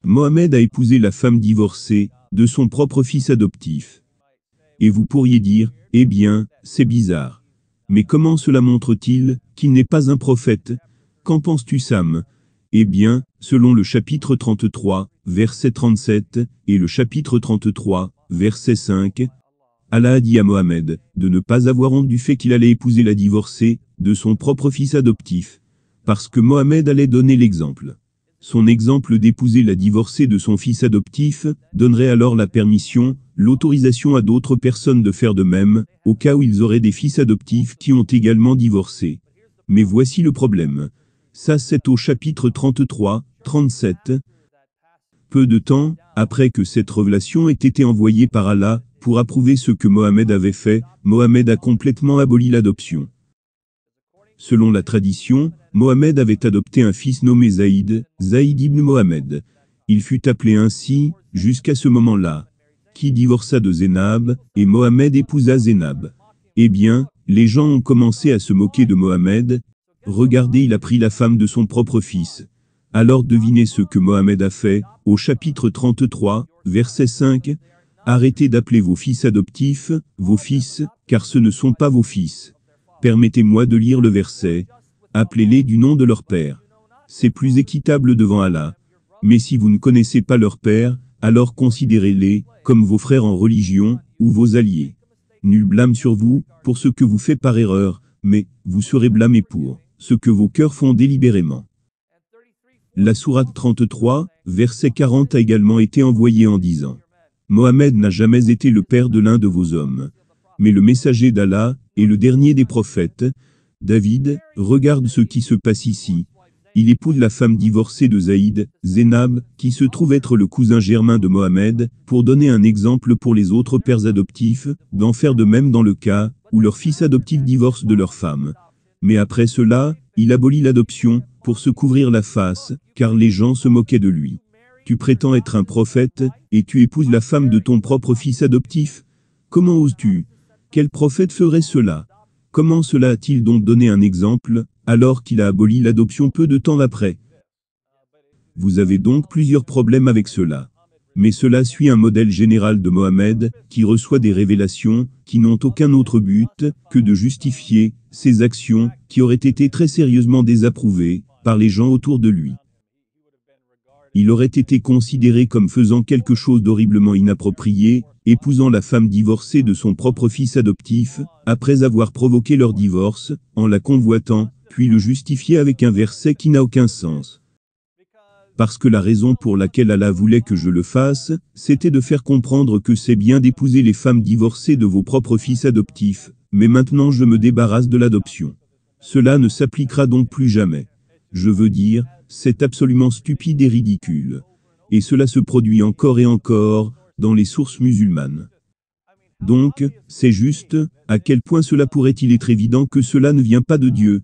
Mohamed a épousé la femme divorcée de son propre fils adoptif. Et vous pourriez dire, eh bien, c'est bizarre. Mais comment cela montre-t-il qu'il n'est pas un prophète? Qu'en penses-tu, Sam? Eh bien, selon le chapitre 33, verset 37, et le chapitre 33, verset 5, Allah a dit à Mohamed de ne pas avoir honte du fait qu'il allait épouser la divorcée de son propre fils adoptif, parce que Mohamed allait donner l'exemple. Son exemple d'épouser la divorcée de son fils adoptif donnerait alors la permission, l'autorisation à d'autres personnes de faire de même, au cas où ils auraient des fils adoptifs qui ont également divorcé. Mais voici le problème. Ça, c'est au chapitre 33, 37. Peu de temps après que cette révélation ait été envoyée par Allah, pour approuver ce que Mohamed avait fait, Mohamed a complètement aboli l'adoption. Selon la tradition, Mohamed avait adopté un fils nommé Zaïd, Zaïd ibn Mohamed. Il fut appelé ainsi, jusqu'à ce moment-là, qui divorça de Zénab, et Mohamed épousa Zénab. Eh bien, les gens ont commencé à se moquer de Mohamed. Regardez, il a pris la femme de son propre fils. Alors devinez ce que Mohamed a fait, au chapitre 33, verset 5. Arrêtez d'appeler vos fils adoptifs, vos fils, car ce ne sont pas vos fils. Permettez-moi de lire le verset. Appelez-les du nom de leur père. C'est plus équitable devant Allah. Mais si vous ne connaissez pas leur père, alors considérez-les comme vos frères en religion, ou vos alliés. Nul blâme sur vous, pour ce que vous faites par erreur, mais vous serez blâmés pour ce que vos cœurs font délibérément. La sourate 33, verset 40 a également été envoyée en disant: Mohamed n'a jamais été le père de l'un de vos hommes, mais le messager d'Allah est le dernier des prophètes. David, regarde ce qui se passe ici. Il épouse la femme divorcée de Zaïd, Zénab, qui se trouve être le cousin germain de Mohamed, pour donner un exemple pour les autres pères adoptifs, d'en faire de même dans le cas où leur fils adoptif divorce de leur femme. Mais après cela, il abolit l'adoption, pour se couvrir la face, car les gens se moquaient de lui. Tu prétends être un prophète, et tu épouses la femme de ton propre fils adoptif? Comment oses-tu? Quel prophète ferait cela? Comment cela a-t-il donc donné un exemple, alors qu'il a aboli l'adoption peu de temps après? Vous avez donc plusieurs problèmes avec cela. Mais cela suit un modèle général de Mohamed, qui reçoit des révélations, qui n'ont aucun autre but, que de justifier ses actions, qui auraient été très sérieusement désapprouvées, par les gens autour de lui. Il aurait été considéré comme faisant quelque chose d'horriblement inapproprié, épousant la femme divorcée de son propre fils adoptif, après avoir provoqué leur divorce, en la convoitant, puis le justifier avec un verset qui n'a aucun sens. Parce que la raison pour laquelle Allah voulait que je le fasse, c'était de faire comprendre que c'est bien d'épouser les femmes divorcées de vos propres fils adoptifs, mais maintenant je me débarrasse de l'adoption. Cela ne s'appliquera donc plus jamais. Je veux dire, c'est absolument stupide et ridicule. Et cela se produit encore et encore, dans les sources musulmanes. Donc, c'est juste, à quel point cela pourrait-il être évident que cela ne vient pas de Dieu,